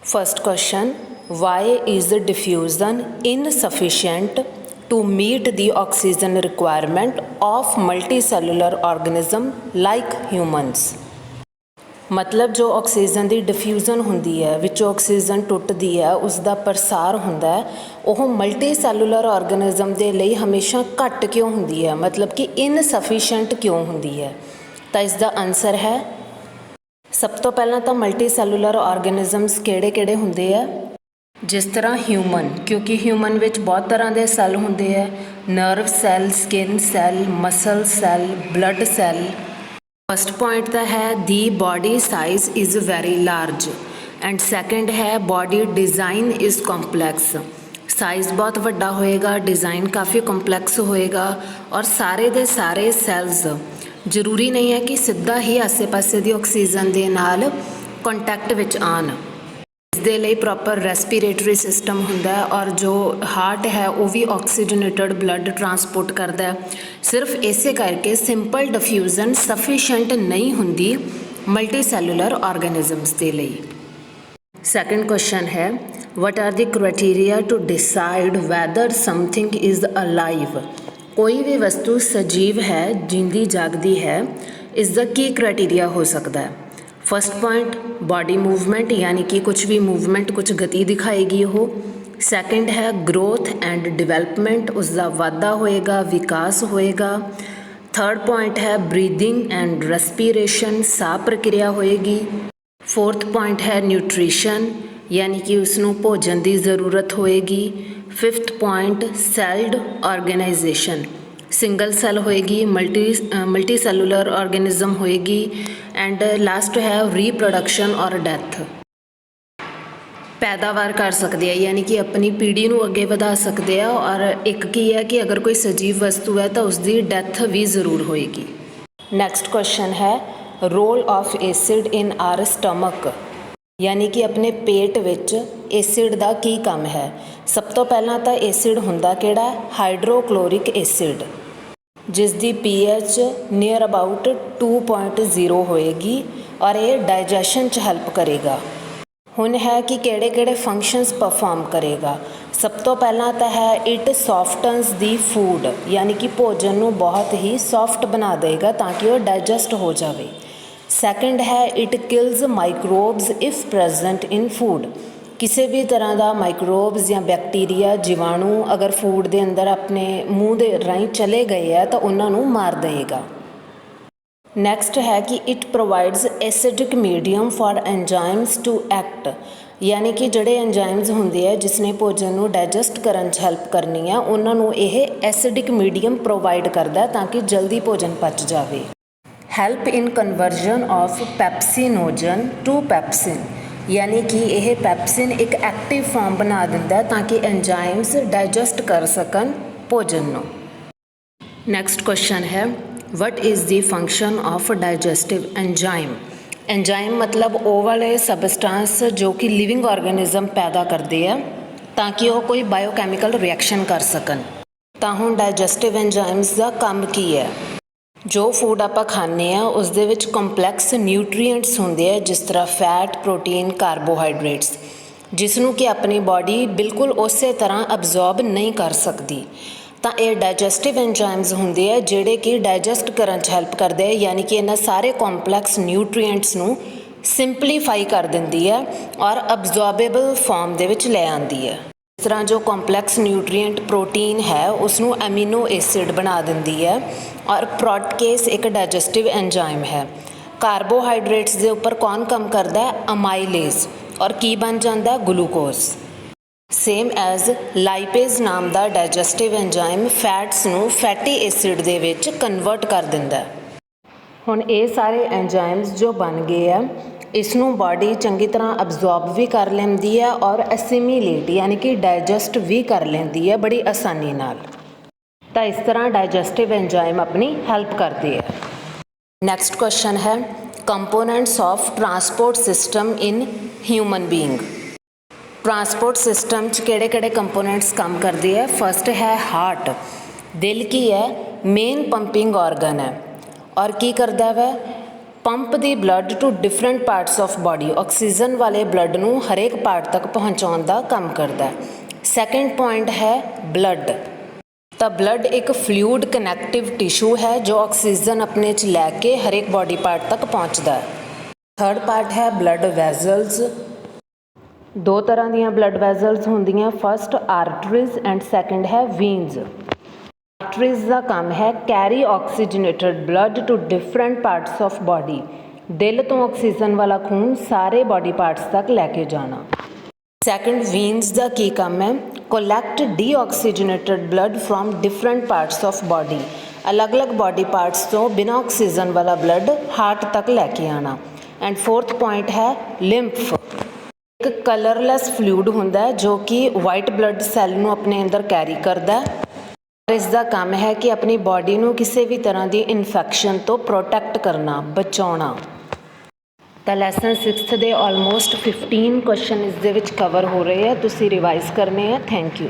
First question, why is the diffusion insufficient to meet the oxygen requirement of multicellular organism like humans? मतलब जो oxygen ਦੀ diffusion ਹੁੰਦੀ ਹੈ ਵਿੱਚੋਂ oxygen ਟੁੱਟਦੀ ਹੈ ਉਸ ਦਾ ਪ੍ਰਸਾਰ ਹੁੰਦਾ ਹੈ ਉਹ ਮਲਟੀ ਸੈਲੂਲਰ ਆਰਗੈਨਿਜ਼ਮ ਦੇ ਲਈ ਹਮੇਸ਼ਾ ਘੱਟ ਕਿਉਂ ਹੁੰਦੀ ਹੈ ਮਤਲਬ ਕਿ ਇਨਸਫੀਸ਼ੀਐਂਟ ਕਿਉਂ ਹੁੰਦੀ ਹੈ ਤਾਂ ਇਸ ਦਾ ਆਨਸਰ ਹੈ ਸਭ ਤੋਂ ਪਹਿਲਾਂ ਤਾਂ ਮਲਟੀ ਸੈਲੂਲਰ ਆਰਗੈਨਿਜ਼ਮਸ ਕਿਹੜੇ ਹੁੰਦੇ ਆ ਜਿਸ ਤਰ੍ਹਾਂ ਹਿਊਮਨ ਕਿਉਂਕਿ ਹਿਊਮਨ ਵਿੱਚ ਬਹੁਤ ਤਰ੍ਹਾਂ ਦੇ ਸੈੱਲ ਹੁੰਦੇ ਆ nerve cell skin cell muscle cell blood cell first point तो है the body size is very large and second है body design is complex size बहुत वड्डा होएगा डिज़ाइन काफ़ी कॉम्पलैक्स होएगा और सारे दे सारे सैल्स जरूरी नहीं है कि सीधा ही आसे पासे दी ऑक्सीजन दे नाल कॉन्टैक्ट विच आन इसदे लई प्रॉपर रैसपीरेटरी सिस्टम हुंदा है और जो हार्ट है वो भी ऑक्सीजनेटेड ब्लड ट्रांसपोर्ट करता है सिर्फ इसे करके सिंपल डिफ्यूजन सफिशेंट नहीं हुंदी मल्टी सैलूलर ऑर्गेनिजम्स के लिए। सैकेंड क्वेश्चन है what are the criteria to decide whether something is alive कोई भी वस्तु सजीव है जिंदी जागदी है इसका की क्राइटेरिया हो सकता है। फर्स्ट पॉइंट बॉडी मूवमेंट यानी कि कुछ भी मूवमेंट कुछ गति दिखाएगी हो सैकेंड है ग्रोथ एंड डिवेलपमेंट उसका वाधा होएगा विकास होएगा थर्ड पॉइंट है ब्रीदिंग एंड रेस्पिरेशन साह प्रक्रिया होएगी फोर्थ पॉइंट है न्यूट्रिशन यानी कि उसनों भोजन की ज़रूरत होएगी fifth point celled organisation single cell होएगी मल्टी सैलूलर ऑर्गेनिज्म होएगी एंड लास्ट है रीप्रोडक्शन और डैथ पैदावार कर सकते हैं यानी कि अपनी पीढ़ी को अगे बढ़ा सकते हैं और एक की है कि अगर कोई सजीव वस्तु है तो उसकी डैथ भी ज़रूर होएगी। नैक्सट क्वेश्चन है role of acid in our stomach यानी कि अपने पेट विच एसिड का की काम है। सब तो पहला तो एसिड हुंदा किहड़ा हाइड्रोक्लोरिक एसिड जिसकी pH नियर अबाउट 2.0 होएगी और ये डाइजेशन च हेल्प करेगा। हुण है कि किहड़े फंक्शनस परफॉर्म करेगा। सब तो पहला तो है इट सॉफ्टन्स दी फूड यानी कि भोजन को बहुत ही सॉफ्ट बना देगा ताकि वो डाइजेस्ट हो जाए। सैकेंड है it kills microbes if present in food किसी भी तरह का माइक्रोब्स या बैक्टीरिया जीवाणु अगर फूड के अंदर अपने मूँह के राही चले गए हैं तो उन्होंने मार देगा। नैक्सट है कि it provides acidic medium for enzymes to act यानी कि जोड़े एंजाइम्स होंगे है जिसने भोजन को डाइजेस्ट करने च हेल्प करनी है उन्होंने यह एसिडिक मीडियम प्रोवाइड करता है ताकि जल्दी भोजन पच जाए। Help in conversion of pepsinogen to pepsin यानी कि यह पैप्सिन एक एक्टिव फॉर्म बना दिंदा है ताकि एंजाइम्स डाइजेस्ट कर सकन भोजन को। नैक्सट क्वेश्चन है what is the function of digestive enzyme enzyme मतलब वो वाले सबस्टांस जो कि लिविंग ऑर्गेनिज्म पैदा करते हैं ताकि वो कोई बायोकैमिकल रिएक्शन कर सकन। तो हुण डाइजेस्टिव एंजाइम्स का काम की है जो फूड आप खाने उस दे विच कंपलैक्स न्यूट्रीएंट्स होंदे है जिस तरह फैट प्रोटीन कार्बोहाइड्रेट्स जिसनों कि अपनी बॉडी बिल्कुल उस तरह अबजॉर्ब नहीं कर सकती। तो ये डाइजेस्टिव एंजाइम्स होंदे है जिहड़े कि डाइजेस्ट करने च हेल्प करते हैं यानी कि इन्हां सारे कॉम्पलैक्स न्यूट्रीएंट्स नूं सिंपलीफाई कर दिंदी है और अबजॉर्बेबल फॉर्म दे विच ले आंदी है। इस तरह जो कॉम्पलैक्स न्यूट्रीएंट प्रोटीन है उसनूं एमिनो एसिड बना दिंदी है और प्रोटकेस एक डाइजेस्टिव एंजाइम है। कार्बोहाइड्रेट्स के उपर कौन काम करता है अमाइलेज और की बन जाता है ग्लूकोज। सेम एज लाइपेज नाम का डाइजेस्टिव एंजाइम फैट्स नूं fatty acid they which convert कर दिंदा है। हुण ये सारे एंजाइम्स जो बन गए हैं इसनूं बॉडी चंगी तरह अबजॉर्ब भी कर लैंदी है और एसिमिलेट यानी कि डाइजेस्ट भी कर लैंदी है बड़ी आसानी नाल। तो इस तरह डाइजेस्टिव एंजाइम अपनी हेल्प करती है। नैक्सट क्वेश्चन है components of transport system in human being transport system किहड़े कंपोनेंट्स काम करती है। फर्स्ट है हार्ट दिल की है मेन पंपिंग ऑर्गन है और की करता वै ਪੰਪ ਦੀ blood to different parts of body, oxygen ਵਾਲੇ ਬਲੱਡ ਨੂੰ ਹਰੇਕ ਪਾਰਟ ਤੱਕ ਪਹੁੰਚਾਉਣ ਦਾ ਕੰਮ ਕਰਦਾ ਹੈ। ਸੈਕੰਡ ਪੁਆਇੰਟ ਹੈ ਬਲੱਡ। ਤਾਂ ਬਲੱਡ ਇੱਕ ਫਲੂਇਡ ਕਨੈਕਟਿਵ ਟਿਸ਼ੂ ਹੈ ਜੋ ਆਕਸੀਜਨ ਆਪਣੇ 'ਚ ਲੈ ਕੇ ਹਰੇਕ ਬਾਡੀ ਪਾਰਟ ਤੱਕ ਪਹੁੰਚਦਾ ਹੈ। ਥਰਡ ਪਾਰਟ ਹੈ ਬਲੱਡ ਵੈਜ਼ਲਸ। ਦੋ ਤਰ੍ਹਾਂ ਦੀਆਂ ਬਲੱਡ ਵੈਜ਼ਲਸ ਹੁੰਦੀਆਂ, ਫਸਟ ਆਰਟਰੀਜ਼ ਐਂਡ ਸੈਕੰਡ ਹੈ ਵੀਨਸ। ਆਰਟਰੀਜ਼ ਦਾ ਕੰਮ ਹੈ carry oxygenated blood to different parts of body, ਦਿਲ ਤੋਂ ਆਕਸੀਜਨ ਵਾਲਾ ਖੂਨ ਸਾਰੇ ਬਾਡੀ ਪਾਰਟਸ ਤੱਕ ਲੈ ਕੇ ਜਾਣਾ। ਸੈਕੰਡ ਵੀਨਸ ਦਾ ਕੀ ਕੰਮ ਹੈ, collect deoxygenated blood from different parts of body, ਅਲੱਗ-ਅਲੱਗ ਬਾਡੀ ਪਾਰਟਸ ਤੋਂ ਬਿਨਾਂ ਆਕਸੀਜਨ ਵਾਲਾ ਬਲੱਡ ਹਾਰਟ ਤੱਕ ਲੈ ਕੇ ਆਣਾ। ਐਂਡ ਫੋਰਥ ਪੁਆਇੰਟ ਹੈ ਲਿੰਫ। ਇੱਕ ਕਲਰਲੈਸ ਫਲੂਇਡ ਹੁੰਦਾ ਹੈ ਜੋ ਕਿ ਵਾਈਟ ਬਲੱਡ ਸੈੱਲ ਨੂੰ ਆਪਣੇ ਅੰਦਰ ਕੈਰੀ ਕਰਦਾ ਹੈ। ਇਸ ਦਾ ਕੰਮ ਹੈ ਕਿ ਆਪਣੀ ਬਾਡੀ ਨੂੰ ਕਿਸੇ ਵੀ ਤਰ੍ਹਾਂ ਦੀ ਇਨਫੈਕਸ਼ਨ ਤੋਂ ਪ੍ਰੋਟੈਕਟ ਕਰਨਾ, ਬਚਾਉਣਾ। ਤਾਂ ਲੈਸਨ 6 ਦੇ ਆਲਮੋਸਟ 15 ਕੁਐਸਚਨ ਇਸ ਦੇ ਵਿੱਚ ਕਵਰ ਹੋ ਰਹੇ ਆ, ਤੁਸੀਂ ਰਿਵਾਈਜ਼ ਕਰਨੇ ਆ। Thank you.